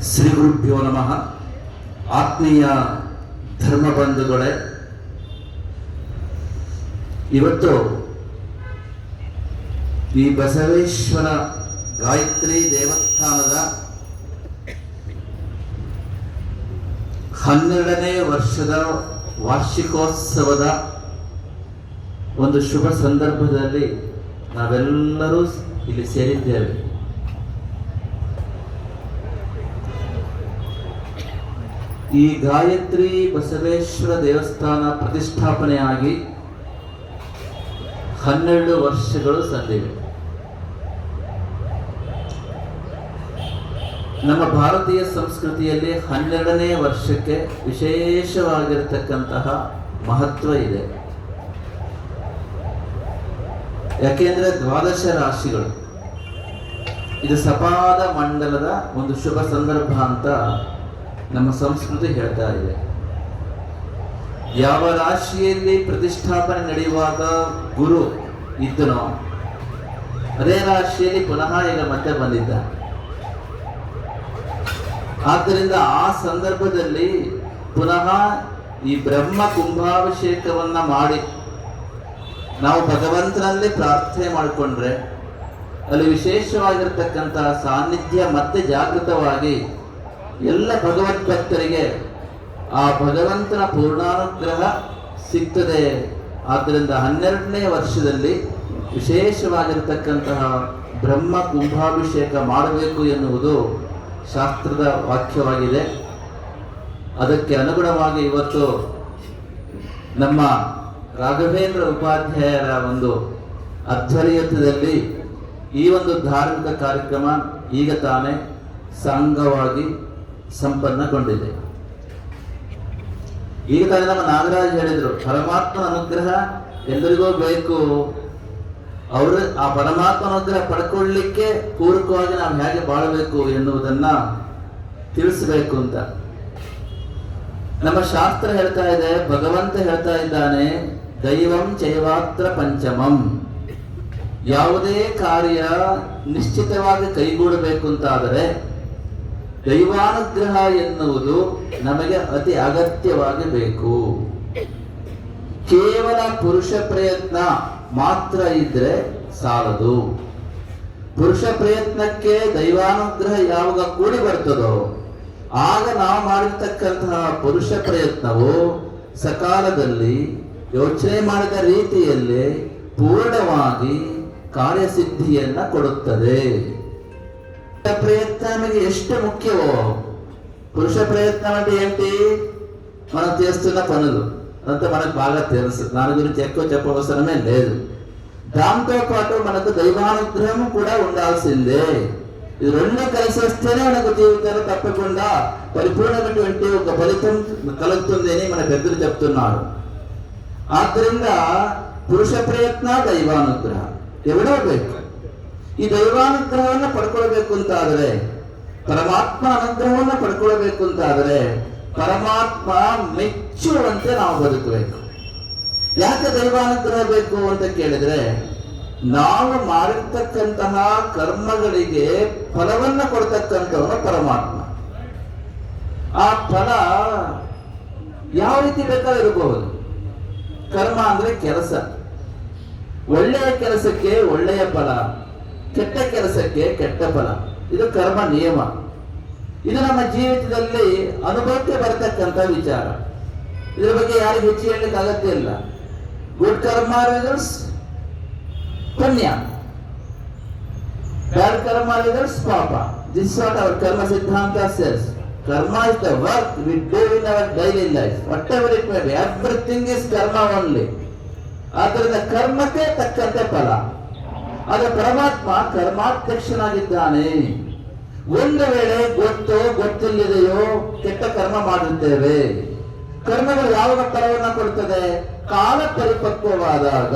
ಶ್ರೀ ಗುರುಭ್ಯೋ ನಮಃ. ಆತ್ಮೀಯ ಧರ್ಮ ಬಂಧುಗಳೇ, ಇವತ್ತು ಈ ಬಸವೇಶ್ವರ ಗಾಯತ್ರಿ ದೇವಸ್ಥಾನದ 12ನೇ ವರ್ಷದ ವಾರ್ಷಿಕೋತ್ಸವದ ಒಂದು ಶುಭ ಸಂದರ್ಭದಲ್ಲಿ ನಾವೆಲ್ಲರೂ ಇಲ್ಲಿ ಸೇರಿದ್ದೇವೆ. ಈ ಗಾಯತ್ರಿ ಬಸವೇಶ್ವರ ದೇವಸ್ಥಾನ ಪ್ರತಿಷ್ಠಾಪನೆಯಾಗಿ 12 ವರ್ಷಗಳು ಸಂದಿವೆ. ನಮ್ಮ ಭಾರತೀಯ ಸಂಸ್ಕೃತಿಯಲ್ಲಿ 12ನೇ ವರ್ಷಕ್ಕೆ ವಿಶೇಷವಾಗಿರತಕ್ಕಂತಹ ಮಹತ್ವ ಇದೆ. ಯಾಕೆಂದ್ರೆ 12 ರಾಶಿಗಳು, ಇದು ಸಪಾದ ಮಂಡಲದ ಒಂದು ಶುಭ ಸಂದರ್ಭ ಅಂತ ನಮ್ಮ ಸಂಸ್ಕೃತಿ ಹೇಳ್ತಾ ಇದೆ. ಯಾವ ರಾಶಿಯಲ್ಲಿ ಪ್ರತಿಷ್ಠಾಪನೆ ನಡೆಯುವಾಗ ಗುರು ಇದ್ದನೋ ಅದೇ ರಾಶಿಯಲ್ಲಿ ಪುನಃ ಈಗ ಮತ್ತೆ ಬಂದಿದ್ದ. ಆದ್ದರಿಂದ ಆ ಸಂದರ್ಭದಲ್ಲಿ ಪುನಃ ಈ ಬ್ರಹ್ಮ ಕುಂಭಾಭಿಷೇಕವನ್ನ ಮಾಡಿ ನಾವು ಭಗವಂತನಲ್ಲಿ ಪ್ರಾರ್ಥನೆ ಮಾಡಿಕೊಂಡ್ರೆ ಅಲ್ಲಿ ವಿಶೇಷವಾಗಿರ್ತಕ್ಕಂತಹ ಸಾನ್ನಿಧ್ಯ ಮತ್ತೆ ಜಾಗೃತವಾಗಿ ಎಲ್ಲ ಭಗವದ್ಭಕ್ತರಿಗೆ ಆ ಭಗವಂತನ ಪೂರ್ಣಾನುಗ್ರಹ ಸಿಗ್ತದೆ. ಆದ್ದರಿಂದ 12ನೇ ವರ್ಷದಲ್ಲಿ ವಿಶೇಷವಾಗಿರ್ತಕ್ಕಂತಹ ಬ್ರಹ್ಮ ಕುಂಭಾಭಿಷೇಕ ಮಾಡಬೇಕು ಎನ್ನುವುದು ಶಾಸ್ತ್ರದ ವಾಕ್ಯವಾಗಿದೆ. ಅದಕ್ಕೆ ಅನುಗುಣವಾಗಿ ಇವತ್ತು ನಮ್ಮ ರಾಘವೇಂದ್ರ ಉಪಾಧ್ಯಾಯರ ಒಂದು ಆಧ್ವರ್ಯದಲ್ಲಿ ಈ ಒಂದು ಧಾರ್ಮಿಕ ಕಾರ್ಯಕ್ರಮ ಈಗ ತಾನೇ ಸಾಂಗವಾಗಿ ಸಂಪನ್ನಗೊಂಡಿದೆ. ಈಗ ತಾನೇ ನಮ್ಮ ನಾಗರಾಜ್ ಹೇಳಿದ್ರು, ಪರಮಾತ್ಮನ ಅನುಗ್ರಹ ಎಲ್ಲರಿಗೂ ಬೇಕು, ಅವರು ಆ ಪರಮಾತ್ಮ ಅನುಗ್ರಹ ಪಡ್ಕೊಳ್ಳಿಕ್ಕೆ ಪೂರಕವಾಗಿ ನಾವು ಹೇಗೆ ಬಾಳಬೇಕು ಎನ್ನುವುದನ್ನ ತಿಳಿಸಬೇಕು ಅಂತ. ನಮ್ಮ ಶಾಸ್ತ್ರ ಹೇಳ್ತಾ ಇದೆ, ಭಗವಂತ ಹೇಳ್ತಾ ಇದ್ದಾನೆ, ದೈವಂ ಚೈವಾತ್ರ ಪಂಚಮಂ. ಯಾವುದೇ ಕಾರ್ಯ ನಿಶ್ಚಿತವಾಗಿ ಕೈಗೂಡಬೇಕು ಅಂತಾದರೆ ದೈವಾನುಗ್ರಹ ಎನ್ನುವುದು ನಮಗೆ ಅತಿ ಅಗತ್ಯವಾಗಿ ಬೇಕು. ಕೇವಲ ಪುರುಷ ಪ್ರಯತ್ನ ಮಾತ್ರ ಇದ್ರೆ ಸಾಲದು. ಪುರುಷ ಪ್ರಯತ್ನಕ್ಕೆ ದೈವಾನುಗ್ರಹ ಯಾವಾಗ ಕೂಡಿ ಬರ್ತದೋ ಆಗ ನಾವು ಮಾಡಿರ್ತಕ್ಕಂತಹ ಪುರುಷ ಪ್ರಯತ್ನವು ಸಕಾಲದಲ್ಲಿ ಯೋಚನೆ ಮಾಡಿದ ರೀತಿಯಲ್ಲಿ ಪೂರ್ಣವಾಗಿ ಕಾರ್ಯಸಿದ್ಧಿಯನ್ನ ಕೊಡುತ್ತದೆ. ప్రయత్నం అనేది ಎಷ್ಟು ముఖ్యమో పురుష ప్రయత్నం అంటే ఏంటి? మనం చేస్తున్న పనులు అంతా మనకు బాగా తెలుసు, దాని గురించి ఎక్కువ చెప్పవసరమే లేదు. దాంతో పాటు మనకు దైవానుగ్రహం కూడా ఉండాల్సిందే. ఇది రెండు కలిసి వస్తేనే మనకు జీవితంలో తప్పకుండా పరిపూర్ణమైనటువంటి ఒక ఫలితం కలుగుతుంది అని మన పెద్దలు చెప్తున్నారు. ಆದ್ದರಿಂದ ಪುರುಷ ಪ್ರಯತ್ನ ದೈವಾನುಗ್ರಹ ಎರಡೂ ಬೇಕು. ಈ ದೈವಾನುಗ್ರಹವನ್ನು ಪಡ್ಕೊಳ್ಬೇಕು ಅಂತಾದರೆ, ಪರಮಾತ್ಮ ಅನುಗ್ರಹವನ್ನು ಪಡ್ಕೊಳ್ಬೇಕು ಅಂತಾದರೆ ಪರಮಾತ್ಮ ಮೆಚ್ಚುವಂತೆ ನಾವು ಬದುಕಬೇಕು. ಯಾಕೆ ದೈವಾನುಗ್ರಹ ಬೇಕು ಅಂತ ಕೇಳಿದ್ರೆ, ನಾವು ಮಾಡಿರ್ತಕ್ಕಂತಹ ಕರ್ಮಗಳಿಗೆ ಫಲವನ್ನ ಕೊಡ್ತಕ್ಕಂಥವನು ಪರಮಾತ್ಮ. ಆ ಫಲ ಯಾವ ರೀತಿ ಬೇಕಾದ್ರೆ ಇರಬಹುದು. ಕರ್ಮ ಅಂದ್ರೆ ಕೆಲಸ. ಒಳ್ಳೆಯ ಕೆಲಸಕ್ಕೆ ಒಳ್ಳೆಯ ಫಲ, ಕೆಟ್ಟ ಕೆಲಸಕ್ಕೆ ಕೆಟ್ಟ ಫಲ. ಇದು ಕರ್ಮ ನಿಯಮ. ಇದು ನಮ್ಮ ಜೀವಿತದಲ್ಲಿ ಅನುಭವಕ್ಕೆ ಬರತಕ್ಕಂಥ ವಿಚಾರ. ಇದರ ಬಗ್ಗೆ ಯಾರಿಗೆ ಹೆಚ್ಚು ಹೇಳಲಿಕ್ಕೆ ಅಗತ್ಯ ಇಲ್ಲ. ಗುಡ್ ಕರ್ಮ ರಿಸಲ್ಟ್ಸ್ ಪುಣ್ಯ, ಬ್ಯಾಡ್ ಕರ್ಮ ರಿಸಲ್ಟ್ಸ್ ಪಾಪ. ದಿಸ್ ವಾಟ್ ಅವರ್ ಕರ್ಮ ಸಿದ್ಧಾಂತ says. Karma is the work we do in our daily life. Whatever it may be, everything is karma only. ಆದ್ದರಿಂದ ಕರ್ಮಕ್ಕೆ ತಕ್ಕಂತೆ ಫಲ. ಆಗ ಪರಮಾತ್ಮ ಕರ್ಮಾಧ್ಯಕ್ಷನಾಗಿದ್ದಾನೆ. ಒಂದು ವೇಳೆ ಗೊತ್ತೋ ಗೊತ್ತಿಲ್ಲದೆಯೋ ಕೆಟ್ಟ ಕರ್ಮ ಮಾಡಿರ್ತೇವೆ. ಕರ್ಮಗಳು ಯಾವಾಗ ಫಲವನ್ನ ಕೊಡ್ತದೆ? ಕಾಲ ಪರಿಪಕ್ವವಾದಾಗ.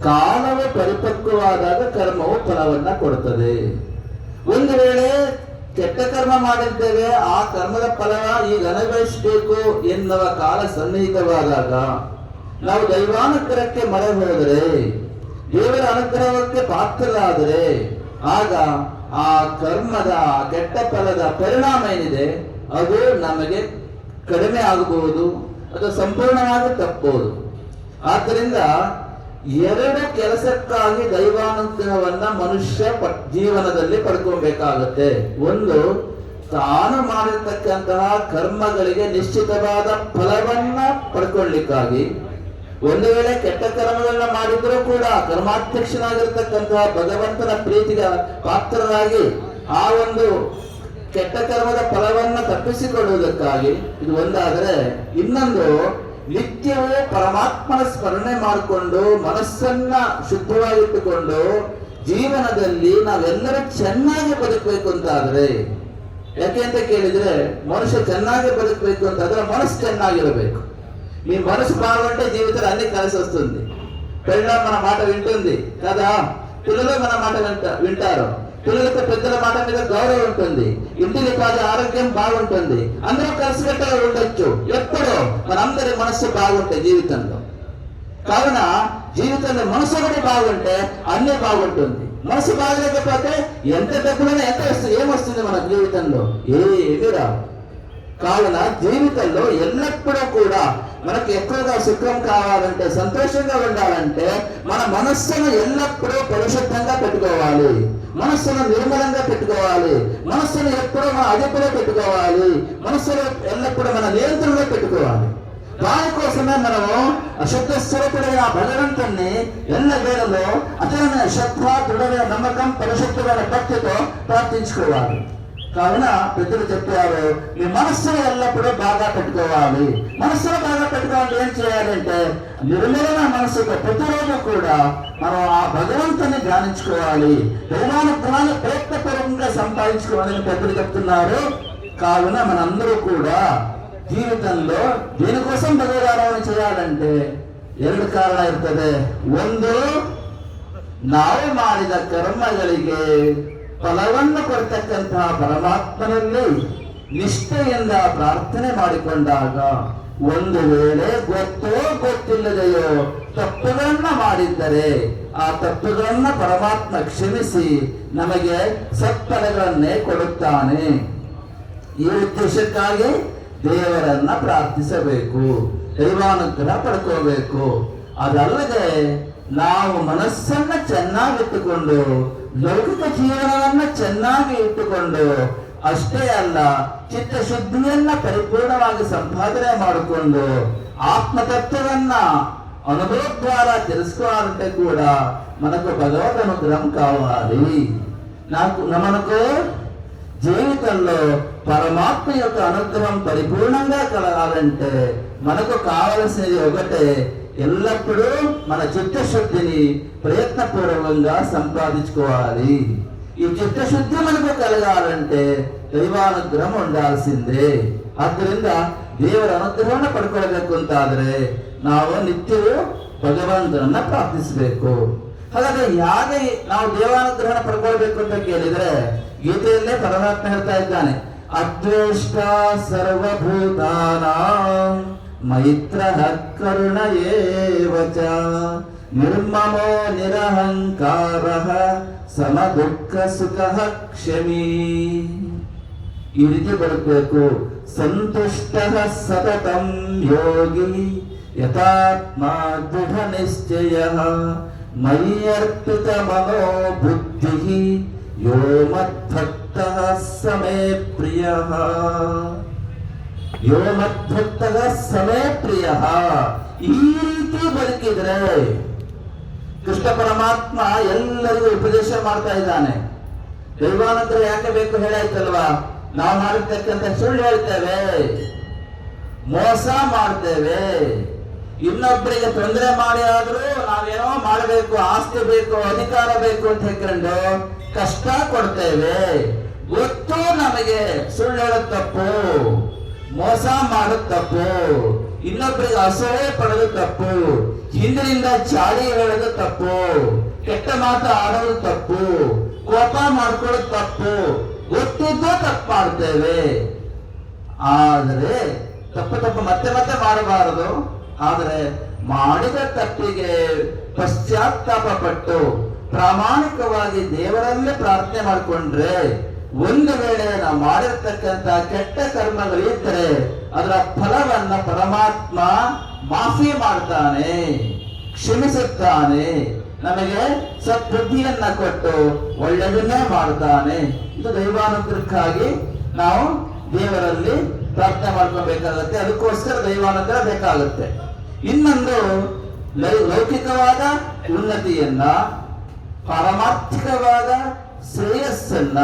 ಕಾಲವು ಪರಿಪಕ್ವವಾದಾಗ ಕರ್ಮವು ಫಲವನ್ನ ಕೊಡುತ್ತದೆ. ಒಂದು ವೇಳೆ ಕೆಟ್ಟ ಕರ್ಮ ಮಾಡಿದ್ದೇವೆ, ಆ ಕರ್ಮದ ಫಲ ಈಗ ಅನುಭವಿಸಬೇಕು ಎನ್ನುವ ಕಾಲ ಸನ್ನಿಹಿತವಾದಾಗ ನಾವು ದೈವಾನುಗ್ರಹಕ್ಕೆ ಮೊರೆ ಹೋದರೆ, ದೇವರ ಅನುಗ್ರಹಕ್ಕೆ ಪಾತ್ರರಾದರೆ ಆಗ ಆ ಕರ್ಮದ ಕೆಟ್ಟ ಫಲದ ಪರಿಣಾಮ ಏನಿದೆ ಅದು ನಮಗೆ ಕಡಿಮೆ ಆಗಬಹುದು, ಅದು ಸಂಪೂರ್ಣವಾಗಿ ತಪ್ಪಬಹುದು. ಆದ್ದರಿಂದ ಎರಡು ಕೆಲಸಕ್ಕಾಗಿ ದೈವಾನುಗ್ರಹವನ್ನ ಮನುಷ್ಯ ಜೀವನದಲ್ಲಿ ಪಡ್ಕೊಬೇಕಾಗುತ್ತೆ. ಒಂದು, ತಾನು ಮಾಡಿರ್ತಕ್ಕಂತಹ ಕರ್ಮಗಳಿಗೆ ನಿಶ್ಚಿತವಾದ ಫಲವನ್ನ ಪಡ್ಕೊಳ್ಳಿಕ್ಕಾಗಿ. ಒಂದು ವೇಳೆ ಕೆಟ್ಟ ಕರ್ಮಗಳನ್ನ ಮಾಡಿದ್ರೂ ಕೂಡ ಕರ್ಮಾಧ್ಯಕ್ಷನಾಗಿರ್ತಕ್ಕಂತಹ ಭಗವಂತನ ಪ್ರೀತಿಗೆ ಪಾತ್ರರಾಗಿ ಆ ಒಂದು ಕೆಟ್ಟ ಕರ್ಮದ ಫಲವನ್ನ ತಪ್ಪಿಸಿಕೊಳ್ಳುವುದಕ್ಕಾಗಿ ಇದು ಒಂದಾದರೆ, ಇನ್ನೊಂದು ನಿತ್ಯವೂ ಪರಮಾತ್ಮನ ಸ್ಮರಣೆ ಮಾಡಿಕೊಂಡು ಮನಸ್ಸನ್ನ ಶುದ್ಧವಾಗಿಟ್ಟುಕೊಂಡು ಜೀವನದಲ್ಲಿ ನಾವೆಲ್ಲರೂ ಚೆನ್ನಾಗಿ ಬದುಕಬೇಕು ಅಂತಾದ್ರೆ, ಯಾಕೆ ಅಂತ ಕೇಳಿದ್ರೆ ಮನುಷ್ಯ ಚೆನ್ನಾಗಿ బతకಬೇಕು అంటాದ್ರೆ మనసు ಚೆನ್ನಾಗಿರಬೇಕು. మీ మనసు బాగుంటే జీవితంలో అన్ని కలిసి వస్తుంది. పెళ్ళాం మన మాట వింటుంది కదా, పిల్లలు మన మాట వింటారు, పిల్లలకు పెద్దల మాట మీద గౌరవం ఉంటుంది, ఇంటికి పాది ఆరోగ్యం బాగుంటుంది, అందరూ కలిసికట్టుగా ఉండొచ్చు. ఎప్పుడో మనందరి మనస్సు బాగుంటే జీవితంలో. కావున జీవితంలో మనసు ఒకటి బాగుంటే అన్నీ బాగుంటుంది. మనసు బాగలేకపోతే ఎంత డబ్బులైనా ఎంత వస్తుంది, ఏమొస్తుంది మన జీవితంలో? ఏమీ రావు. కావున జీవితంలో ఎల్లప్పుడూ కూడా మనకు ఎక్కువగా సుఖం కావాలంటే, సంతోషంగా ఉండాలంటే మన మనస్సును ఎల్లప్పుడూ పరిశుద్ధంగా పెట్టుకోవాలి, మనస్సును నిర్మలంగా పెట్టుకోవాలి, మనస్సును ఎప్పుడూ మన అదుపులో పెట్టుకోవాలి, మనస్సును ఎల్లప్పుడూ మన నియంత్రణలో పెట్టుకోవాలి. దానికోసమే మనము అశుద్ధ స్వరూపుడైన భగవంతుణ్ణి ఎల్ల వేళలో అతని శ్రద్ధ, దృఢమైన నమ్మకం, పరిశుద్ధమైన భక్తితో ప్రార్థించుకోవాలి. కావున పెద్దలు చెప్పారు, మీ మనస్సును ఎల్లప్పుడూ బాగా పెట్టుకోవాలి. మనస్సును బాగా పెట్టుకోవాలంటే ఏం చేయాలంటే నిర్మలమైన మనస్సుతో ప్రతిరోజు కూడా మనం ఆ భగవంతుని ధ్యానించుకోవాలి, దైవానుగ్రహాన్ని ప్రయత్నపూర్వకంగా సంపాదించుకోవాలని పెద్దలు చెప్తున్నారు. కావున మనందరూ కూడా ಜೀವಿತಂలో ದೇನಿಕೋಸಂ ಭಗವದಾರಾಧನೆ చేయాలంటే ಎರಡು ಕಾರಣ ಇರ್ತದೆ. ಒಂದು, ನಾವು ಮಾಡಿದ ಕರ್ಮಗಳಿಗೆ ಫಲವನ್ನು ಕೊಡ್ತಕ್ಕಂತಹ ಪರಮಾತ್ಮನಲ್ಲಿ ನಿಷ್ಠೆಯಿಂದ ಪ್ರಾರ್ಥನೆ ಮಾಡಿಕೊಂಡಾಗ, ಒಂದು ವೇಳೆ ಗೊತ್ತೋ ಗೊತ್ತಿಲ್ಲದೆಯೋ ತಪ್ಪುಗಳನ್ನ ಮಾಡಿದ್ದರೆ ಆ ತಪ್ಪುಗಳನ್ನ ಪರಮಾತ್ಮ ಕ್ಷಮಿಸಿ ನಮಗೆ ಸತ್ಫಲಗಳನ್ನೇ ಕೊಡುತ್ತಾನೆ. ಈ ಉದ್ದೇಶಕ್ಕಾಗಿ ದೇವರನ್ನ ಪ್ರಾರ್ಥಿಸಬೇಕು, ದೈವಾನುಗ್ರಹ ಪಡ್ಕೋಬೇಕು. ಅದಲ್ಲದೆ ನಾವು ಮನಸ್ಸನ್ನ ಚೆನ್ನಾಗಿಟ್ಟುಕೊಂಡು ಲೌಕಿಕ ಜೀವನವನ್ನ ಚೆನ್ನಾಗಿ ಇಟ್ಟುಕೊಂಡು ಅಷ್ಟೇ ಅಲ್ಲ, ಚಿತ್ತಶುದ್ಧಿಯನ್ನ ಪರಿಪೂರ್ಣವಾಗಿ ಸಂಪಾದನೆ ಮಾಡಿಕೊಂಡು ఆత్మతత్వవన్న అనుభవ ద్వారా తెలుసుకోవాలంటే కూడా మనకు భగవద్ అనుగ్రహం కావాలి. మనకు జీవితంలో పరమాత్మ యొక్క అనుగ్రహం పరిపూర్ణంగా కలగాలంటే మనకు కావలసినది ఒకటే, ఎల్లప్పుడూ మన చిత్తశుద్ధిని ప్రయత్నపూర్వకంగా సంపాదించుకోవాలి. ఈ చిత్తశుద్ధి మనకు కలగాలంటే ದೈವಾನುಗ್ರಹ ఉండాల్సిందే. ಆದ್ದರಿಂದ ದೇವರ ಅನುಗ್ರಹವನ್ನು ಪಡ್ಕೊಳ್ಬೇಕು ಅಂತಾದ್ರೆ ನಾವು ನಿತ್ಯವೂ ಭಗವಂತನನ್ನ ಪ್ರಾರ್ಥಿಸಬೇಕು. ಹಾಗಾದ್ರೆ ಹೇಗೆ ನಾವು ದೇವಾನುಗ್ರಹನ ಪಡ್ಕೊಳ್ಬೇಕು ಅಂತ ಕೇಳಿದ್ರೆ, ಗೀತೆಯಲ್ಲೇ ಪರಮಾತ್ಮ ಹೇಳ್ತಾ ಇದ್ದಾನೆ, ಅದ್ವೇಷ್ಟ ಸರ್ವಭೂತಾನಾಂ ಮೈತ್ರಃ ಕರುಣ ಏವಚ ನಿರ್ಮಮೋ ನಿರಹಂಕಾರಃ ಸಮ ದುಃಖ ಸುಖಃ ಕ್ಷಮೀ. ಈ ರೀತಿ ಬರಬೇಕು. ಸಂತುಷ್ಟಃ ಸತತಂ ಯೋಗಿ ಯಥಾತ್ಮಾ ದೃಢ ನಿಶ್ಚಯಃ ಮಯ್ಯರ್ಪಿತ ಮನೋ ಬುದ್ಧಿಃ ಯೋ ಮದ್ಭಕ್ತಃ ಸಮೇ ಪ್ರಿಯಃ. ಯೋ ಮದ್ಭಕ್ತಃ ಸಮೇ ಪ್ರಿಯಃ. ಈ ರೀತಿ ಬದುಕಿದ್ರೆ ಕೃಷ್ಣ ಪರಮಾತ್ಮ ಎಲ್ಲರಿಗೂ ಉಪದೇಶ ಮಾಡ್ತಾ ಇದ್ದಾನೆ. ದೈವಾನುಗ್ರಹ ಯಾಕೆ ಬೇಕು ಹೇಳಾಯ್ತಲ್ವಾ? ನಾವು ಮಾಡಿರ್ತಕ್ಕಂಥ ಸುಳ್ಳು ಹೇಳ್ತೇವೆ, ಮೋಸ ಮಾಡ್ತೇವೆ, ಇನ್ನೊಬ್ಬರಿಗೆ ತೊಂದರೆ ಮಾಡಿ ಆದ್ರೂ ನಾವೇನೋ ಮಾಡಬೇಕು, ಆಸ್ತಿ ಬೇಕು, ಅಧಿಕಾರ ಬೇಕು ಅಂತ ಹೇಳ್ಕೊಂಡು ಕಷ್ಟ ಕೊಡ್ತೇವೆ. ಗೊತ್ತು ನಮಗೆ ಸುಳ್ಳು ಹೇಳೋದು ತಪ್ಪು, ಮೋಸ ಮಾಡೋದು ತಪ್ಪು, ಇನ್ನೊಬ್ಬರಿಗೆ ಅಸಹ್ಯ ಪಡೋದು ತಪ್ಪು, ಹಿಂದಿನಿಂದ ಚಾಡಿ ಹೇಳೋದು ತಪ್ಪು, ಕೆಟ್ಟ ಮಾತು ಆಡೋದು ತಪ್ಪು, ಕೋಪ ಮಾಡ್ಕೊಳ್ಳೋದು ತಪ್ಪು, ಗೊತ್ತಿದ್ದು ತಪ್ಪು ಮಾಡ್ತೇವೆ. ಆದರೆ ತಪ್ಪು ಮತ್ತೆ ಮತ್ತೆ ಮಾಡಬಾರದು. ಆದರೆ ಮಾಡಿದ ತಪ್ಪಿಗೆ ಪಶ್ಚಾತ್ತಾಪ ಪಟ್ಟು ಪ್ರಾಮಾಣಿಕವಾಗಿ ದೇವರಲ್ಲೇ ಪ್ರಾರ್ಥನೆ ಮಾಡಿಕೊಂಡ್ರೆ, ಒಂದು ವೇಳೆ ನಾವು ಮಾಡಿರ್ತಕ್ಕಂಥ ಕೆಟ್ಟ ಕರ್ಮಗಳಿದ್ದರೆ ಅದರ ಫಲವನ್ನ ಪರಮಾತ್ಮ ಮಾಫಿ ಮಾಡ್ತಾನೆ, ಕ್ಷಮಿಸುತ್ತಾನೆ, ನಮಗೆ ಸದ್ಬುದ್ಧಿಯನ್ನ ಕೊಟ್ಟು ಒಳ್ಳೆಯದನ್ನೇ ಮಾಡ್ತಾನೆ. ಇದು ದೈವಾನುಗ್ರಹಕ್ಕಾಗಿ ನಾವು ದೇವರಲ್ಲಿ ಪ್ರಾರ್ಥನೆ ಮಾಡ್ಕೊಬೇಕಾಗತ್ತೆ. ಅದಕ್ಕೋಸ್ಕರ ದೈವಾನುಗ್ರಹ ಬೇಕಾಗುತ್ತೆ. ಇನ್ನೊಂದು ಲೌಕಿಕವಾದ ಉನ್ನತಿಯನ್ನ, ಪಾರಮಾರ್ಥಿಕವಾದ ಶ್ರೇಯಸ್ಸನ್ನ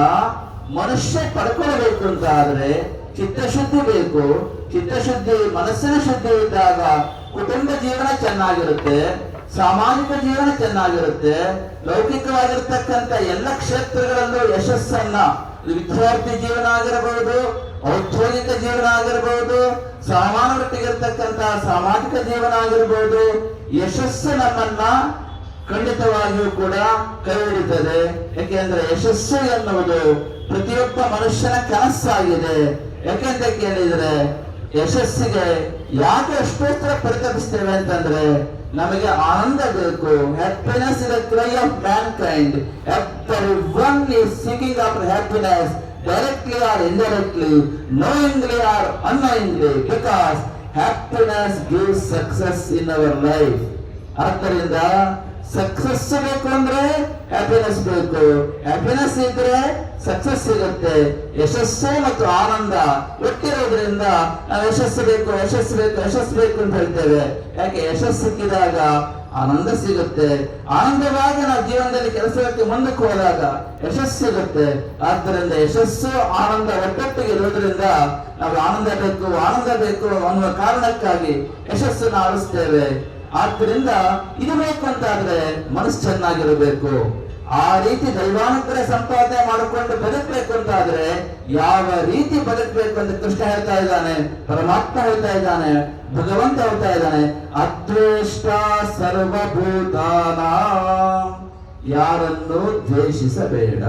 ಮನುಷ್ಯ ಪಡ್ಕೊಳ್ಬೇಕು ಅಂತ ಆದ್ರೆ ಚಿತ್ತಶುದ್ಧಿ ಬೇಕು. ಚಿತ್ತಶುದ್ಧಿ, ಮನಸ್ಸಿನ ಶುದ್ಧಿ ಇದ್ದಾಗ ಕುಟುಂಬ ಜೀವನ ಚೆನ್ನಾಗಿರುತ್ತೆ, ಸಾಮಾಜಿಕ ಜೀವನ ಚೆನ್ನಾಗಿರುತ್ತೆ. ಲೌಕಿಕವಾಗಿರ್ತಕ್ಕಂಥ ಎಲ್ಲ ಕ್ಷೇತ್ರಗಳಲ್ಲೂ ಯಶಸ್ಸನ್ನ, ವಿದ್ಯಾರ್ಥಿ ಜೀವನ ಆಗಿರಬಹುದು, ಔದ್ಯೋಗಿಕ ಜೀವನ ಆಗಿರಬಹುದು, ಸಾಮಾನ್ಯವಾಗಿರ್ತಕ್ಕಂಥ ಸಾಮಾಜಿಕ ಜೀವನ ಆಗಿರಬಹುದು, ಯಶಸ್ಸು ನಮ್ಮನ್ನ ಖಂಡಿತವಾಗಿಯೂ ಕೂಡ ಕೈ ಹಿಡಿತದೆ. ಯಾಕೆಂದ್ರೆ ಯಶಸ್ಸು ಎನ್ನುವುದು ಪ್ರತಿಯೊಬ್ಬ ಮನುಷ್ಯನ ಕನಸಾಗಿದೆ. ಯಾಕೆಂತ ಕೇಳಿದ್ರೆ, ಯಶಸ್ಸಿಗೆ ಯಾಕೆ ಅಷ್ಟೋತ್ತರ ಪರಿತಪಿಸ್ತೇವೆ ಅಂತಂದ್ರೆ, ನಮಗೆ ಆನಂದ ಬೇಕು. Happiness is the CRY of Mankind. Everyone is seeking after happiness, directly R indirectly, knowingly or annoyingly, because happiness gives success in our life. ಆದ್ದರಿಂದ ಸಕ್ಸಸ್ ಬೇಕು ಅಂದ್ರೆ ಹ್ಯಾಪಿನೆಸ್ ಬೇಕು, ಹ್ಯಾಪಿನೆಸ್ ಇದ್ರೆ ಸಕ್ಸಸ್ ಸಿಗುತ್ತೆ. ಯಶಸ್ಸು ಮತ್ತು ಆನಂದ ಒಟ್ಟಿರೋದ್ರಿಂದ ನಾವು ಯಶಸ್ಸು ಬೇಕು, ಯಶಸ್ಸು ಬೇಕು, ಯಶಸ್ಸು ಬೇಕು ಅಂತ ಹೇಳ್ತೇವೆ. ಯಾಕೆ? ಯಶಸ್ಸು ಸಿಕ್ಕಿದಾಗ ಆನಂದ ಸಿಗುತ್ತೆ. ಆನಂದವಾಗಿ ನಾವು ಜೀವನದಲ್ಲಿ ಕೆಲಸಕ್ಕೆ ಮುಂದಕ್ಕೆ ಹೋದಾಗ ಯಶಸ್ಸು ಸಿಗುತ್ತೆ. ಆದ್ದರಿಂದ ಯಶಸ್ಸು ಆನಂದ ಒಟ್ಟೊಟ್ಟಿಗೆ ಇರೋದ್ರಿಂದ ನಾವು ಆನಂದ ಬೇಕು, ಆನಂದ ಬೇಕು ಅನ್ನುವ ಕಾರಣಕ್ಕಾಗಿ ಯಶಸ್ಸನ್ನು ಆರಿಸ್ತೇವೆ. ಆದ್ದರಿಂದ ಇದು ಬೇಕು ಅಂತಾದ್ರೆ ಮನಸ್ಸು ಚೆನ್ನಾಗಿರಬೇಕು. ಆ ರೀತಿ ದೈವಾನುಗ್ರಹ ಸಂಪಾದನೆ ಮಾಡಿಕೊಂಡು ಬದುಕಬೇಕು ಅಂತಾದ್ರೆ ಯಾವ ರೀತಿ ಬದುಕಬೇಕು ಅಂತ ಕೃಷ್ಣ ಹೇಳ್ತಾ ಇದ್ದಾನೆ, ಪರಮಾತ್ಮ ಹೇಳ್ತಾ ಇದ್ದಾನೆ, ಭಗವಂತ ಹೇಳ್ತಾ ಇದ್ದಾನೆ. ಅದ್ವೇಷ್ಟ ಸರ್ವಭೂತಾನ, ಯಾರನ್ನು ದ್ವೇಷಿಸಬೇಡ.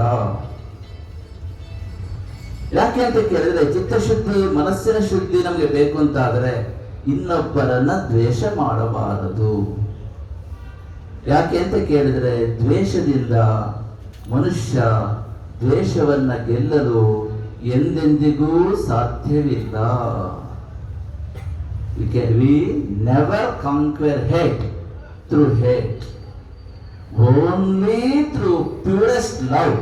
ಯಾಕೆ ಅಂತ ಕೇಳಿದ್ರೆ, ಚಿತ್ತಶುದ್ಧಿ, ಮನಸ್ಸಿನ ಶುದ್ಧಿ ನಮ್ಗೆ ಬೇಕು ಅಂತಾದ್ರೆ ಇನ್ನೊಬ್ಬರನ್ನ ದ್ವೇಷ ಮಾಡಬಾರದು. ಯಾಕೆ ಅಂತ ಕೇಳಿದ್ರೆ, ದ್ವೇಷದಿಂದ ಮನುಷ್ಯ ದ್ವೇಷವನ್ನ ಗೆಲ್ಲಲು ಎಂದೆಂದಿಗೂ ಸಾಧ್ಯವಿಲ್ಲ. We never conquer hate through hate. Only through purest love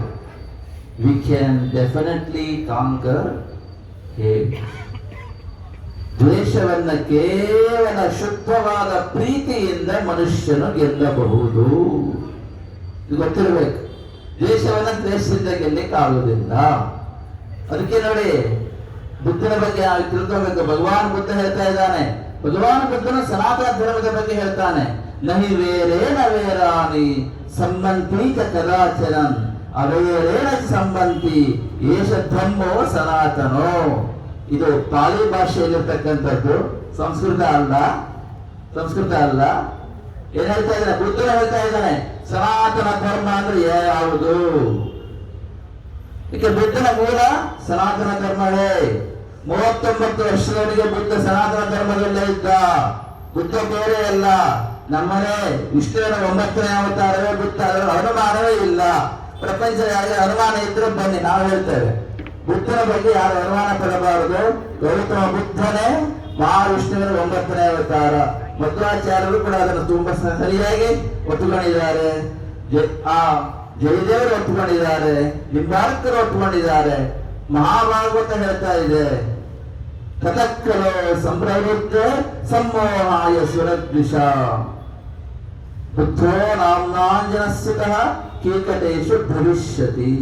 we can definitely conquer hate. ದ್ವೇಷವನ್ನ ಕೇವಲ ಶುದ್ಧವಾದ ಪ್ರೀತಿಯಿಂದ ಮನುಷ್ಯನು ಗೆಲ್ಲಬಹುದು. ಇದು ಗೊತ್ತಿರಬೇಕು. ದ್ವೇಷವನ್ನ ದ್ವೇಷದಿಂದ ಗೆಲ್ಲಕ್ಕೆ ಆಗುವುದಿಲ್ಲ. ಅದಕ್ಕೆ ನೋಡಿ, ಬುದ್ಧನ ಬಗ್ಗೆ ನಾವು ತಿಳ್ಕೋಬೇಕು. ಭಗವಾನ್ ಬುದ್ಧ ಹೇಳ್ತಾ ಇದ್ದಾನೆ, ಭಗವಾನ್ ಬುದ್ಧನು ಸನಾತನ ಧರ್ಮದ ಬಗ್ಗೆ ಹೇಳ್ತಾನೆ. ನಹಿ ವೇರೇಣ ವೇರಾನಿ ಸಂಬಂಧಿ ಕದಾಚರನ್ ಅವೇರೇಣ ಸಂಬಂಧಿ ಏಷ ಧರ್ಮೋ ಸನಾತನೋ. ಇದು ಪಾಲಿ ಭಾಷೆಯಲ್ಲಿರ್ತಕ್ಕಂಥದ್ದು, ಸಂಸ್ಕೃತ ಅಲ್ಲ. ಏನ್ ಹೇಳ್ತಾ ಇದ್ದಾನೆ? ಬುದ್ಧನ ಹೇಳ್ತಾ ಇದ್ದಾನೆ, ಸನಾತನ ಧರ್ಮ ಅಂದ್ರೆ ಯಾವುದು? ಈಗ ಬುದ್ಧನ ಮೂಲ ಸನಾತನ ಧರ್ಮವೇ. 39 ವರ್ಷದವರೆಗೆ ಬುದ್ಧ ಸನಾತನ ಧರ್ಮದಲ್ಲೇ ಇದ್ದ. ಬುದ್ಧ ಬೇರೆ ಅಲ್ಲ. ನಮ್ಮನೆ ವಿಷ್ಣುವಿನ 9ನೇ ಅವತಾರವೇ ಬುದ್ಧ. ಅದರ ಅನುಮಾನವೇ ಇಲ್ಲ. ಪ್ರಪಂಚದ ಯಾರಿಗೆ ಅನುಮಾನ ಇದ್ರೆ ಬನ್ನಿ, ನಾವು ಹೇಳ್ತೇವೆ. ಬುದ್ಧನ ಬಗ್ಗೆ ಯಾರು ಅನುಮಾನ ಪಡಬಾರದು. ಗೌತಮ ಬುದ್ಧನೇ ಮಹಾವಿಷ್ಣುವಿನ 9ನೇ ಅವತಾರ. ಮಧ್ವಾಚಾರ್ಯರು ಕೂಡ ಅದನ್ನು ತುಂಬಾ ಸರಿಯಾಗಿ ಒತ್ತುಕೊಂಡಿದ್ದಾರೆ. ಜಯದೇವರು ಒತ್ತುಕೊಂಡಿದ್ದಾರೆ, ಲಿಂಗಾರ್ಕರು ಒತ್ತುಕೊಂಡಿದ್ದಾರೆ. ಮಹಾಭಾಗವತ ಹೇಳ್ತಾ ಇದೆ, ತತಕ್ಕಲೋ ಸಂಪ್ರವೃತ್ತೆ ಸಂಮೋಹಾಯ ಸುರದ್ವಿಷ ಬುದ್ಧೋ ನಾಮ್ನಾಂಜನಸ್ಸುತಃ ಕೀಕಟೇಶು ಭವಿಷ್ಯತಿ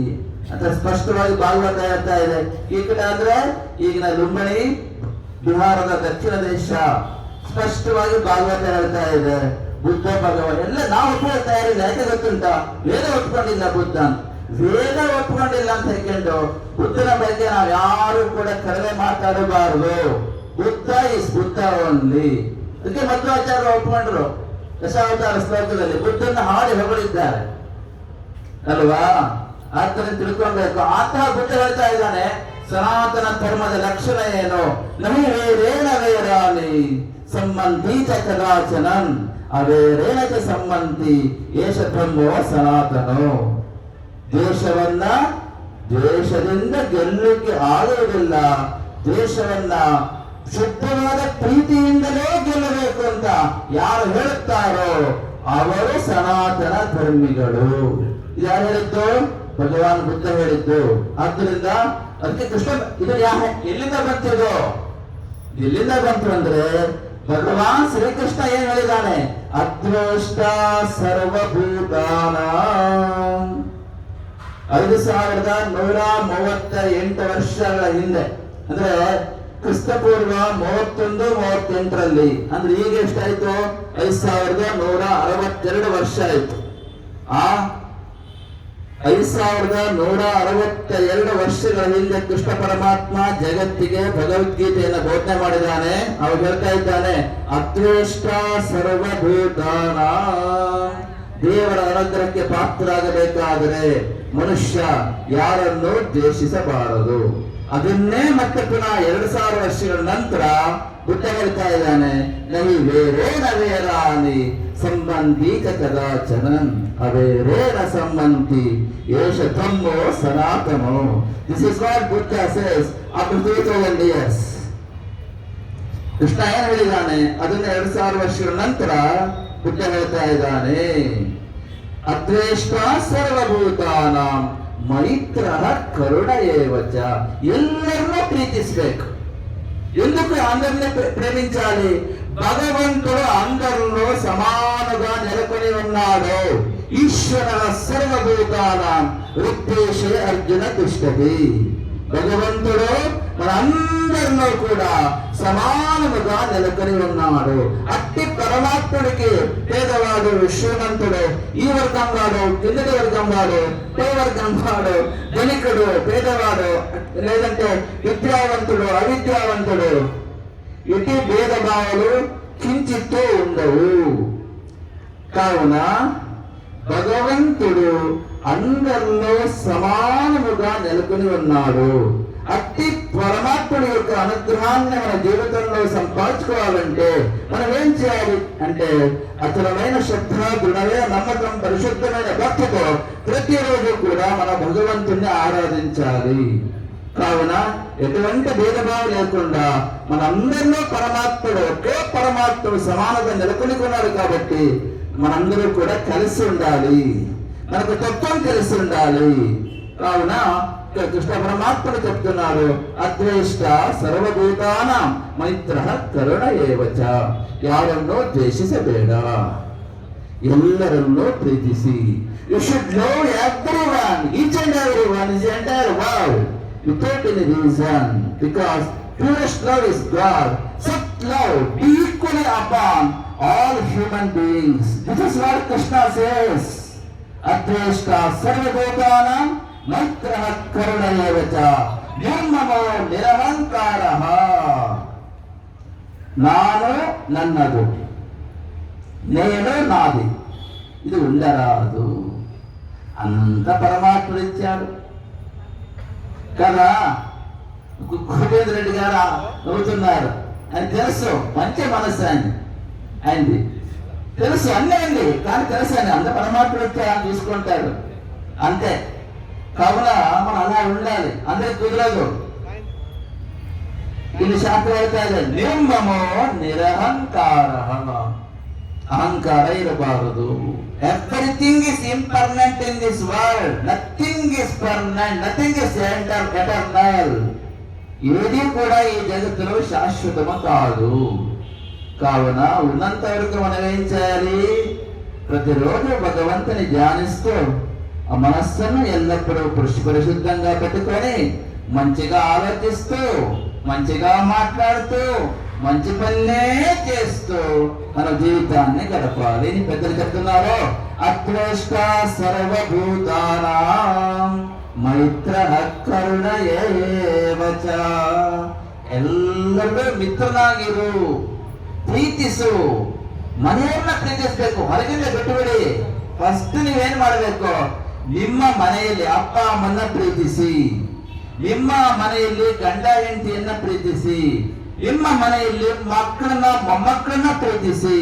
ಅಂತ ಸ್ಪಷ್ಟವಾಗಿ ಭಾಗವತ ಹೇಳ್ತಾ ಇದೆ. ಕೀಕಟ ಅಂದ್ರೆ ಈಗಿನ ಲುಂಬಣಿ, ಬಿಹಾರದ ದಕ್ಷಿಣ ದೇಶ. ಸ್ಪಷ್ಟವಾಗಿ ಭಾಗವತ ಹೇಳ್ತಾ ಇದೆ. ಬುದ್ಧ ಭಗವಾನ್ ಎಲ್ಲ ನಾವು ಒಪ್ಕೊಳ್ತಾ ಇರಲಿಲ್ಲ. ಯಾಕೆ ಗೊತ್ತುಂಟ? ವೇದ ಒಪ್ಕೊಂಡಿಲ್ಲ ಬುದ್ಧ. ವೇದ ಒಪ್ಕೊಂಡಿಲ್ಲ ಅಂತ ಹೇಳ್ಕೊಂಡು ಬುದ್ಧನ ಬಗ್ಗೆ ನಾವು ಯಾರು ಕೂಡ ಕಡಿಮೆ ಮಾತಾಡಬಾರದು. Buddha is Buddha only. ಅದಕ್ಕೆ ಮಧ್ವಾಚಾರ್ಯರು ಒಪ್ಕೊಂಡ್ರು. ದಶಾವತಾರ ಶ್ಲೋಕದಲ್ಲಿ ಬುದ್ಧನ ಹಾಡಿ ಹೊಗಳಿದ್ದಾರೆ ಅಲ್ವಾ? ಆತನ ತಿಳ್ಕೊಳ್ಬೇಕು. ಆತ ಬುದ್ಧ ಹೇಳ್ತಾ ಇದ್ದಾನೆ, ಸನಾತನ ಧರ್ಮದ ಲಕ್ಷಣ ಏನು? ನಮಿ ವೇರೇಣ ವೇರಾನಿ ಸಂಬಂಧೀತ ಕದಾಚನನ್ ಅವೇರೇನ ಚ ಸಂಬಂಧಿ ಏಷ ಬ್ರಹ್ಮೋ ಸನಾತನೋ. ದ್ವೇಷವನ್ನ ದ್ವೇಷದಿಂದ ಗೆಲ್ಲಲಿಕ್ಕೆ ಆಗುವುದಿಲ್ಲ. ದ್ವೇಷವನ್ನ ಶುದ್ಧವಾದ ಪ್ರೀತಿಯಿಂದಲೇ ಗೆಲ್ಲಬೇಕು ಅಂತ ಯಾರು ಹೇಳುತ್ತಾರೋ ಅವರು ಸನಾತನ ಧರ್ಮಿಗಳು. ಯಾರು ಹೇಳಿದ್ದು? ಭಗವಾನ್ ಬುದ್ಧ ಹೇಳಿದ್ದು. ಆದ್ದರಿಂದ ಅದಕ್ಕೆ ಕೃಷ್ಣ ಇದು ಎಲ್ಲಿಂದ ಬಂತಿದು? ಎಲ್ಲಿಂದ ಬಂತು ಅಂದ್ರೆ ಭಗವಾನ್ ಶ್ರೀಕೃಷ್ಣ ಏನ್ ಹೇಳಿದಾನೆ? ಅದ್ವೇಷ್ಟ ಸರ್ವಭೂತಾನ. 5138 ವರ್ಷಗಳ ಹಿಂದೆ ಅಂದ್ರೆ ಕ್ರಿಸ್ತಪೂರ್ವ 31-38ರಲ್ಲಿ, ಅಂದ್ರೆ ಈಗ ಎಷ್ಟಾಯ್ತು? 5162 ವರ್ಷ ಆಯ್ತು. ಆ 5162 ವರ್ಷಗಳ ಹಿಂದೆ ಕೃಷ್ಣ ಪರಮಾತ್ಮ ಜಗತ್ತಿಗೆ ಭಗವದ್ಗೀತೆಯನ್ನು ಬೋಧನೆ ಮಾಡಿದ್ದಾನೆ. ಅವ್ರು ಹೇಳ್ತಾ ಇದ್ದಾನೆ, ಅದ್ವೇಷ್ಟ ಸರ್ವಭೂತಾನ. ದೇವರ ಅನುಗ್ರಹಕ್ಕೆ ಪಾತ್ರರಾಗಬೇಕಾದರೆ ಮನುಷ್ಯ ಯಾರನ್ನು ದ್ವೇಷಿಸಬಾರದು. ಅದನ್ನೇ ಮತ್ತೆ ಪುನಃ 2000 ವರ್ಷಗಳ ನಂತರ ಬುದ್ಧ ಹೇಳ್ತಾ ಇದ್ದಾನೆ, ನಹಿ ವೇರೇನ ವೇರಾನಿ ಸಂಬಂಧಿ ಕದಾಚನನ್ ಅವೇರೇನ ಸಂಬಂಧಿ ಏಷ ಧಮ್ಮೋ ಸನಾತನೋ. This is what Buddha says after 2000 years. Krishna ಏನ್ ಹೇಳಿದ್ದಾನೆ ಅದನ್ನ 2000 ವರ್ಷಗಳ ನಂತರ ಬುದ್ಧ ಹೇಳ್ತಾ ಇದ್ದಾನೆ, ಅದ್ವೇಷ್ಟ ಸರ್ವಭೂತಾನಾಂ ಮೈತ್ರ ಕರುಣ ಏವಚ. ಎಲ್ಲರನ್ನೂ ಪ್ರೀತಿಸಬೇಕು. ఎందుకు అందరినీ ప్రేమించాలి? భగవంతుడు అందరిలో సమానంగా నెలకొని ఉన్నాడు. ఈశ్వర సర్వభూతానాం రుక్తేశే అర్జున తిష్టతి. భగవంతుడు మనందరిలో కూడా సమానముగా నెలకొని ఉన్నాడు. అట్టి పరమాత్ముడికి పేదవాడు శ్రీమంతుడు, ఈ వర్గం వాడు కిందటి వర్గం వాడు, పై వర్గం వాడు, ధనికుడు పేదవాడు, లేదంటే విద్యావంతుడు అవిద్యావంతుడు, ఇటు భేదభావాలు కించిత్తూ ఉండవు. కావున భగవంతుడు అందరిలో సమానముగా నెలకొని ఉన్నాడు. అట్టి పరమాత్ముడి యొక్క అనుగ్రహాన్ని మన జీవితంలో సంపాదించుకోవాలంటే మనం ఏం చేయాలి అంటే అచలమైన శ్రద్ధ, దృఢమైన నమ్మకం, పరిశుద్ధమైన భక్తితో ప్రతిరోజు కూడా మన భగవంతుణ్ణి ఆరాధించాలి. కావున ఎటువంటి భేదభావం లేకుండా మనందరిలో పరమాత్ముడు ఒకే పరమాత్ముడు సమానంగా నెలకొని ఉన్నాడు. కాబట్టి మనందరూ కూడా కలిసి ఉండాలి, మనకు తత్వం తెలిసి ఉండాలి. కావున కృష్ణ పరమాత్ముడు చెప్తున్నారు, అద్వేష్ట సర్వభూతాన మైత్ర కరుణ ఏవచ. ಯಾರನ್ನೋ ದ್ವೇಷಿಸಬೇಡ, ಎಲ್ಲರನ್ನೂ ಪ್ರೀತಿಸಿ. You should love everyone, each and everyone is entire world without any reason, because purest love is God. Such love be equally upon all human beings. This is what Krishna says. ಅದ್ವೇಷ್ಟ ಸರ್ವಭೂತಾನ ಮೈತ್ರ ಕರುಣ ಏವಚ ನಿರ್ಮಮೋ ನಿರಹಂಕಾರ. ನಾನು ನನ್ನದು, నేను నాది, ఇది ఉండరాదు. అంత పరమాత్ముడు ఇచ్చాడు కదా. కోటేంద్ర రెడ్డి గారు నవ్వుతున్నారు, ఆయన తెలుసు, మంచి మనస్సు ఆయనది తెలుసు, అన్నీ అండి, కానీ తెలుసు అని అంత పరమాత్ముడు ఇచ్చాడు చూసుకుంటాడు అంతే. కావున మనం అలా ఉండాలి, అందరికి కుదరదు. ಇಲ್ಲಿ ಶಾಸ್ತ್ರ ಹೇಳ್ತಾ ಇದೆ, ನಿರ್ಮಮೋ ನಿರಹಂಕಾರ. ಅಹಂಕಾರ ಇರಬಾರದು. Everything is impermanent in this world, nothing is permanent, nothing is eternal. ఏది కూడా ఈ జగత్తులో శాశ్వతము కాదు. కావున ఉన్నంత వరకు మనం ఏం చేయాలి? ప్రతిరోజు భగవంతుని ధ్యానిస్తూ ఆ మనస్సును ఎల్లప్పుడూ పరిశుద్ధంగా పెట్టుకొని మంచిగా ఆలోచిస్తూ, మంచిగా మాట్లాడుతూ, మంచి పనే చేస్తూ మన జీవితాన్ని గడపాలి. పెద్దలు చెప్తున్నారు, అద్వేష్ట సర్వభూతానాం మైత్ర ಕರುಣ ಏವಚ. ಎಲ್ಲರೂ ಮಿತ್ರನಾಗಿರು, ಪ್ರೀತಿಸು. ಮನೆಯನ್ನ ಪ್ರೀತಿಸಬೇಕು, ಹೊರಗಿಂದ ಬಿಟ್ಟುಬಿಡಿ. ಫಸ್ಟ್ ನೀವೇನ್ ಮಾಡಬೇಕು? ನಿಮ್ಮ ಮನೆಯಲ್ಲಿ ಅಪ್ಪ ಅಮ್ಮನ್ನ ಪ್ರೀತಿಸಿ, ನಿಮ್ಮ ಮನೆಯಲ್ಲಿ ಗಂಡ ಹೆಂಡತಿಯನ್ನ ಪ್ರೀತಿಸಿ, ನಿಮ್ಮ ಮನೆಯಲ್ಲಿ ಮಕ್ಕಳನ್ನ ಮೊಮ್ಮಕ್ಕಳನ್ನ ಪ್ರೀತಿಸಿ,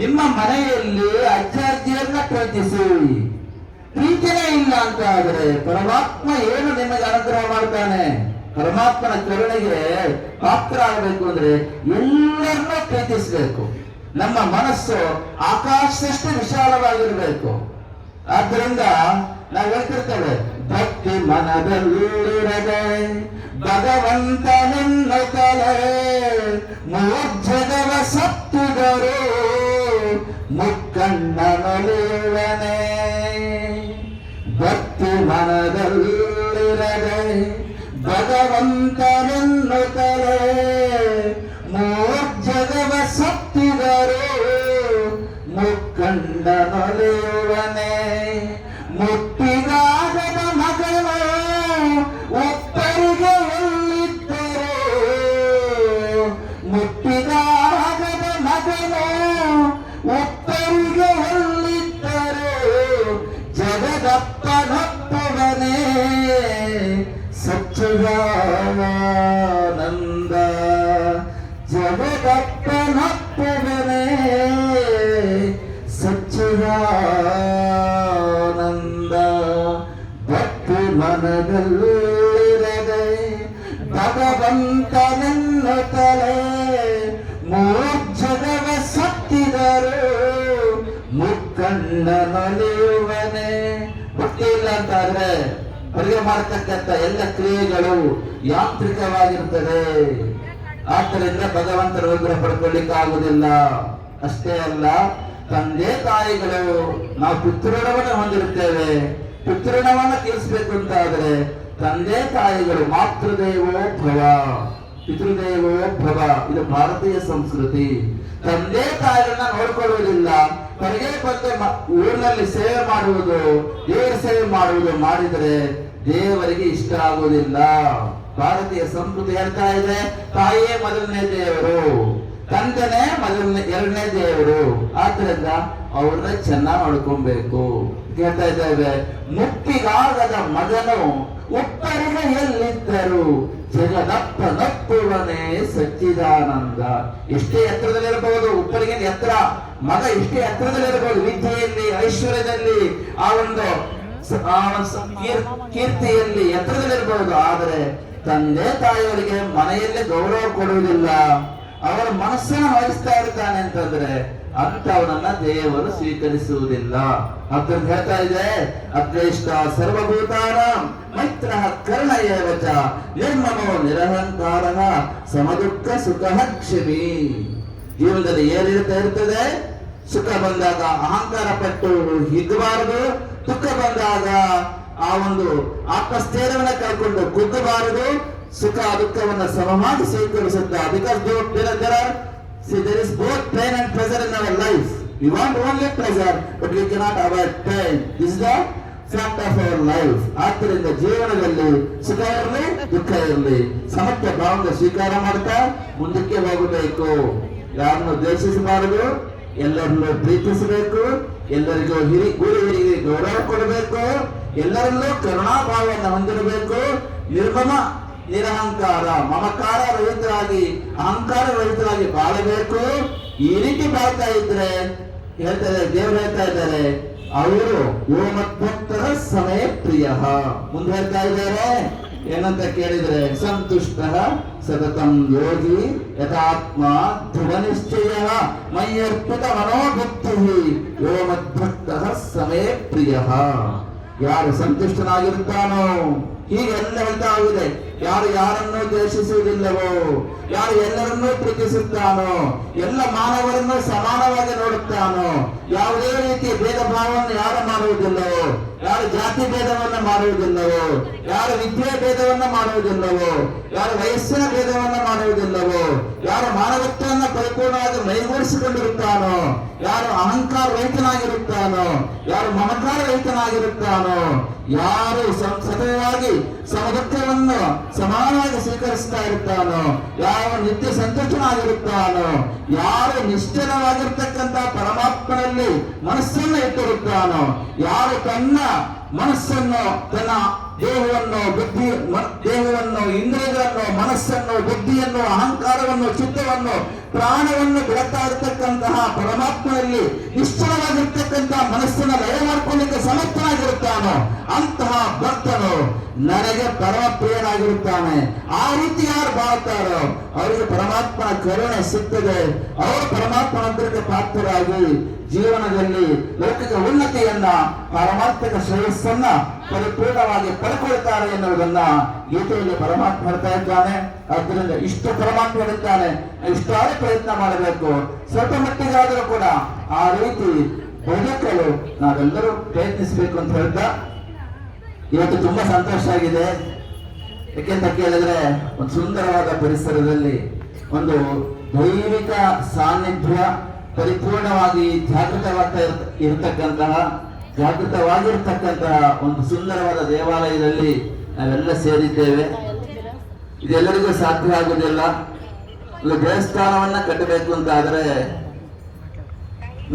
ನಿಮ್ಮ ಮನೆಯಲ್ಲಿ ಅಜ್ಜ ಅಜ್ಜಿಯನ್ನ ಪ್ರೀತಿಸಿ. ಪ್ರೀತಿನೇ ಇಲ್ಲ ಅಂತ ಆದ್ರೆ ಪರಮಾತ್ಮ ಏನು ನಿಮಗೆ ಅನುಗ್ರಹ ಮಾಡ್ತಾನೆ? ಪರಮಾತ್ಮನ ಕರುಣೆಗೆ ಪಾತ್ರ ಆಗಬೇಕು ಅಂದ್ರೆ ಎಲ್ಲರನ್ನೂ ಪ್ರೀತಿಸಬೇಕು. ನಮ್ಮ ಮನಸ್ಸು ಆಕಾಶದಷ್ಟು ವಿಶಾಲವಾಗಿರ್ಬೇಕು. ಆದ್ದರಿಂದ ನಾವು ಹೇಳ್ತಿರ್ತೇವೆ, ಭಕ್ತಿ ಮನದಲ್ಲಿರದೆ ಭಗವಂತನೆನ್ನುತ್ತಲೇ ಮೂರ್ಛದವ ಸತ್ತಿದರು ಮುಕ್ಕಣ್ಣನೊಲಿಯುವನೇ. ಭಕ್ತಿ ಮನದಲ್ಲಿರದೆ ಭಗವಂತನೆನ್ನುತ್ತಲೇ ಮೂರ್ಛದವ ಸತ್ತಿದರು ಮುಕ್ಕಣ್ಣನೊಲಿಯುವನೇ. ಮುಟ್ಟಿಗಾಗದ ಮಗನು ಒಬ್ಬರಿಗೆ ಎಲ್ಲಿದ್ದರು, ಮುಟ್ಟಿಗಾಗದ ಮಗನು ಒಬ್ಬರಿಗೆ ಎಲ್ಲಿದ್ದರು ಜಗದಪ್ಪನೊಪ್ಪವನೇ ಸಚ್ಚಿದಾನಂದ. ಜಗದಪ್ಪನೊಪ್ಪವನೇ ಸಚ್ಚಿದಾನಂದ. ಭಕ್ತಿ ಮನದಲ್ಲಿರದೆ ಭಗವಂತನೆನ್ನುತ್ತಲೇ ಮೂರ್ಛದವ ಸತ್ತಿದರು ಮುಕ್ಕಣ್ಣನೊಲಿಯುವನೇ. ಭಕ್ತಿ ಇಲ್ಲ ಅಂತಾದ್ರೆ ಅಡುಗೆ ಮಾಡತಕ್ಕಂಥ ಎಲ್ಲ ಕ್ರಿಯೆಗಳು ಯಾಂತ್ರಿಕವಾಗಿರ್ತದೆ. ಆದ್ದರಿಂದ ಭಗವಂತನ ಅನುಗ್ರಹ ಪಡ್ಕೊಳ್ಳಿಕ್ಕೆ ಆಗುದಿಲ್ಲ. ಅಷ್ಟೇ ಅಲ್ಲ, ತಂದೆ ತಾಯಿಗಳು ನಾವು ಪಿತೃಋಣವನ್ನು ಹೊಂದಿರುತ್ತೇವೆ. ಪಿತೃಋಣವನ್ನು ತೀರಿಸಬೇಕು ಅಂತ ಆದ್ರೆ ತಂದೆ ತಾಯಿಗಳು ಮಾತೃದೇವೋ ಭವ ಪಿತೃದೇವೋ ಭವ, ಇದು ಭಾರತೀಯ ಸಂಸ್ಕೃತಿ. ತಂದೆ ತಾಯಿಗಳನ್ನ ನೋಡ್ಕೊಳ್ಳುವುದಿಲ್ಲ, ಹೊರಗೆ ಬಂದು ಊರಿನಲ್ಲಿ ಸೇವೆ ಮಾಡುವುದು, ದೇವರ ಸೇವೆ ಮಾಡುವುದು ಮಾಡಿದರೆ ದೇವರಿಗೆ ಇಷ್ಟ ಆಗುವುದಿಲ್ಲ. ಭಾರತೀಯ ಸಂಸ್ಕೃತಿ ಹೇಳ್ತಾ ಇದೆ, ತಾಯಿಯೇ ಮೊದಲನೇ ದೇವರು, ತಂದೆನೇ ಎರಡನೇ ದೇವರು. ಆದ್ರಿಂದ ಅವ್ರನ್ನ ಚೆನ್ನಾಗಿ ನೋಡ್ಕೊಬೇಕು. ಕೇಳ್ತಾ ಇದ್ದೇವೆ, ಮುಪ್ಪಿಗಾಗದ ಮಗನು ಒಬ್ಬರಿಗೆ ಎಲ್ಲಿದ್ದರು ಜಗದಪ್ಪನೊಪ್ಪುವನೇ ಸಚ್ಚಿದಾನಂದ. ಎಷ್ಟೇ ಎತ್ತರದಲ್ಲಿರಬಹುದು, ಒಬ್ಬರಿಗೆ ಎತ್ತರ, ಮಗ ಎಷ್ಟೇ ಎತ್ತರದಲ್ಲಿರಬಹುದು, ವಿದ್ಯೆಯಲ್ಲಿ, ಐಶ್ವರ್ಯದಲ್ಲಿ, ಆ ಒಂದು ಕೀರ್ತಿಯಲ್ಲಿ ಎತ್ತರದಲ್ಲಿರಬಹುದು. ಆದರೆ ತಂದೆ ತಾಯಿಯವರಿಗೆ ಮನೆಯಲ್ಲಿ ಗೌರವ ಕೊಡುವುದಿಲ್ಲ, ಅವರ ಮನಸ್ಸನ್ನು ವಹಿಸ್ತಾ ಇರ್ತಾನೆ ಅಂತಂದ್ರೆ ಅಂತವನನ್ನ ದೇವರು ಸ್ವೀಕರಿಸುವುದಿಲ್ಲ. ಅಂತ ಹೇಳ್ತಾ ಇದೆ, ಅದ್ವೇಷ್ಟ ಸರ್ವಭೂತಾನ ಮೈತ್ರ ಕರ್ಣ ಏವಚ ನಿರ್ಮಮೋ ನಿರಹಂಕಾರ ಸಮದುಃಖ ಸುಖ ಕ್ಷಮಿ. ಜೀವನದಲ್ಲಿ ಏರಿಳ್ತಾ ಇರ್ತದೆ. ಸುಖ ಬಂದಾಗ ಅಹಂಕಾರ ಪಟ್ಟು ಹಿಗ್ಗಬಾರದು, ದುಃಖ ಬಂದಾಗ ಆ ಒಂದು ಆತ್ಮಸ್ಥೈರ್ಯವನ್ನ ಕಳ್ಕೊಂಡು ಕುಗ್ಗಬಾರದು. ಸುಖ ದುಃಖವನ್ನ ಸಮವಾಗಿ ಸ್ವೀಕರಿಸುತ್ತ. Because there is both pain and pleasure in our life. We want only pleasure, but we cannot avoid pain. This is the fact of our life. ಆದ್ದರಿಂದ ಜೀವನದಲ್ಲಿ ಸುಖ ಇರಲಿ ದುಃಖ ಇರಲಿ ಸಮತ್ವ ಭಾವದ ಸ್ವೀಕಾರ ಮಾಡ್ತಾ ಮುಂದಕ್ಕೆ ಹೋಗಬೇಕು. ಯಾರನ್ನು ದ್ವೇಷಿಸಬಾರದು, ಎಲ್ಲರನ್ನು ಪ್ರೀತಿಸಬೇಕು, ಎಲ್ಲರಿಗೂ ಹಿರಿಯರಿಗೆ ಗೌರವ ಕೊಡಬೇಕು, ಎಲ್ಲರಲ್ಲೂ ಕರುಣಾಭಾವವನ್ನು ಹೊಂದಿರಬೇಕು, ನಿರ್ಮಮ ನಿರಹಂಕಾರ ಮಮಕಾರ ರಹಿತರಾಗಿ ಅಹಂಕಾರ ರಹಿತರಾಗಿ ಬಾಳಬೇಕು. ಈ ರೀತಿ ಬಾಳ್ತಾ ಇದ್ರೆ ಹೇಳ್ತಾರೆ, ದೇವರು ಹೇಳ್ತಾ ಇದ್ದಾರೆ, ಅವರು ಯೋ ಮದ್ಭಕ್ತರ ಸಮಯ ಪ್ರಿಯ. ಮುಂದೆ ಹೇಳ್ತಾ ಇದ್ದಾರೆ ಏನಂತ ಕೇಳಿದ್ರೆ, ಸಂತುಷ್ಟ ಸತತಂ ಯೋಗಿ ಯಥಾತ್ಮ ದೃಢ ನಿಶ್ಚಯ ಮಯ್ಯರ್ಪಿತ ಮನೋಭಕ್ತಿ ಯೋ ಮದ್ಭಕ್ತರ ಸಮಯ ಪ್ರಿಯ. ಯಾರು ಸಂತುಷ್ಟನಾಗಿರುತ್ತಾನೋ, ಹೀಗೆ ಎಲ್ಲ ಹೇಳ್ತಾ ಆಗಿದೆ, ಯಾರು ಯಾರನ್ನೂ ದ್ವೇಷಿಸುವುದಿಲ್ಲವೋ, ಯಾರು ಎಲ್ಲರನ್ನೂ ಪ್ರೀತಿಸುತ್ತಾನೋ, ಎಲ್ಲ ಮಾನವರನ್ನು ಸಮಾನವಾಗಿ ನೋಡುತ್ತಾನೋ, ಯಾವುದೇ ರೀತಿಯ ಭೇದ ಭಾವವನ್ನು ಯಾರು ಮಾಡುವುದಿಲ್ಲವೋ, ಯಾರು ಜಾತಿ ಭೇದವನ್ನು ಮಾಡುವುದಿಲ್ಲವೋ, ಯಾರು ವಿದ್ಯೆ ಭೇದವನ್ನು ಮಾಡುವುದಿಲ್ಲವೋ, ಯಾರು ವಯಸ್ಸಿನ ಭೇದವನ್ನು ಮಾಡುವುದಿಲ್ಲವೋ, ಯಾರು ಮಾನವತ್ವವನ್ನು ಪರಿಪೂರ್ಣವಾಗಿ ಮೈಗೂಡಿಸಿಕೊಂಡಿರುತ್ತಾನೋ, ಯಾರು ಅಹಂಕಾರ ರಹಿತನಾಗಿರುತ್ತಾನೋ, ಯಾರು ಮಮಕಾರ ರಹಿತನಾಗಿರುತ್ತಾನೋ, ಯಾರು ಸತತವಾಗಿ ಸಮದುಃಖವನ್ನು ಸಮಾನವಾಗಿ ಸ್ವೀಕರಿಸ್ತಾ ಇರುತ್ತಾನೋ, ಯಾವ ನಿತ್ಯ ಸಂತುಷ್ಟನಾಗಿರುತ್ತಾನೋ, ಯಾರು ನಿಶ್ಚಲವಾಗಿರ್ತಕ್ಕಂಥ ಪರಮಾತ್ಮನಲ್ಲಿ ಮನಸ್ಸನ್ನು ಇಟ್ಟಿರುತ್ತಾನೋ, ಯಾರು ತನ್ನ ಮನಸ್ಸನ್ನು, ತನ್ನ ದೇಹವನ್ನು, ಇಂದ್ರಿಯಗಳನ್ನು, ಮನಸ್ಸನ್ನು, ಬುದ್ಧಿಯನ್ನು, ಅಹಂಕಾರವನ್ನು, ಚಿತ್ತವನ್ನು ಪ್ರಾಣವನ್ನು ಬಿಡುತ್ತಾ ಇರತಕ್ಕಂತಹ ಪರಮಾತ್ಮನಲ್ಲಿ ನಿಶ್ಚಲವಾಗಿರ್ತಕ್ಕಂತಹ ಮನಸ್ಸನ್ನು ಲಯ ಮಾಡ್ಕೊಳ್ಳಿಕ್ಕೆ ಸಮರ್ಥನಾಗಿರುತ್ತಾನೋ ಅಂತಹ ಭಕ್ತನು ನನಗೆ ಪರಮ ಪ್ರಿಯನಾಗಿರುತ್ತಾನೆ. ಆ ರೀತಿ ಯಾರು ಬಾಳ್ತಾರೋ ಅವರಿಗೆ ಪರಮಾತ್ಮನ ಕರುಣೆ ಸಿಗ್ತದೆ. ಅವರು ಪರಮಾತ್ಮನ ಅನುಗ್ರಹಕ್ಕೆ ಪಾತ್ರರಾಗಿ ಜೀವನದಲ್ಲಿ ಲೌಕಿಕ ಉನ್ನತಿಯನ್ನ, ಪಾರಮಾರ್ಥಿಕ ಶ್ರೇಯಸ್ಸನ್ನ ಪರಿಪೂರ್ಣವಾಗಿ ಪಡ್ಕೊಳ್ತಾರೆ ಎನ್ನುವುದನ್ನ ಗೀತೆಯಲ್ಲಿ ಪರಮಾತ್ಮ ಹೇಳ್ತಾ ಇದ್ದಾನೆ. ಆದ್ದರಿಂದ ಇಷ್ಟು ಪರಮಾತ್ಮ ಹೇಳಿದ್ದಾನೆ, ಇಷ್ಟಾದ್ರೂ ಪ್ರಯತ್ನ ಮಾಡಬೇಕು. ಸ್ವಲ್ಪ ಮಟ್ಟಿಗಾದರೂ ಕೂಡ ಆ ರೀತಿ ಬದುಕಲು ನಾವೆಲ್ಲರೂ ಪ್ರಯತ್ನಿಸಬೇಕು ಅಂತ ಹೇಳ್ತಾ ಇವತ್ತು ತುಂಬಾ ಸಂತೋಷ ಆಗಿದೆ. ಯಾಕೆಂತ ಕೇಳಿದ್ರೆ ಒಂದು ಸುಂದರವಾದ ಪರಿಸರದಲ್ಲಿ ಒಂದು ದೈವಿಕ ಸಾನ್ನಿಧ್ಯ ಪರಿಪೂರ್ಣವಾಗಿ ಜಾಗೃತವಾಗಿರ್ತಕ್ಕಂತಹ ಒಂದು ಸುಂದರವಾದ ದೇವಾಲಯದಲ್ಲಿ ನಾವೆಲ್ಲ ಸೇರಿದ್ದೇವೆ. ಇದೆಲ್ಲರಿಗೂ ಸಾಧ್ಯ ಆಗುವುದಿಲ್ಲ. ಒಂದು ದೇವಸ್ಥಾನವನ್ನ ಕಟ್ಟಬೇಕು ಅಂತ ಆದ್ರೆ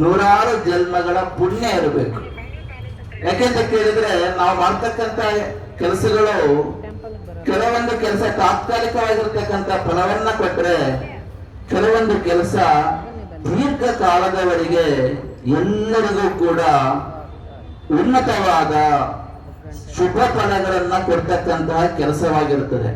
ನೂರಾರು ಜನ್ಮಗಳ ಪುಣ್ಯ ಇರಬೇಕು. ಯಾಕೆಂತ ಕೇಳಿದ್ರೆ ನಾವು ಮಾಡ್ತಕ್ಕಂತ ಕೆಲಸಗಳು ಕೆಲವೊಂದು ಕೆಲಸ ತಾತ್ಕಾಲಿಕವಾಗಿರ್ತಕ್ಕಂಥ ಫಲವನ್ನ ಕೊಟ್ಟರೆ, ಕೆಲವೊಂದು ಕೆಲಸ ದೀರ್ಘ ಕಾಲದವರೆಗೆ ಎಲ್ಲರಿಗೂ ಕೂಡ ಉನ್ನತವಾದ ಶುಭ ಫಲಗಳನ್ನ ಕೊಡ್ತಕ್ಕಂತಹ ಕೆಲಸವಾಗಿರುತ್ತದೆ.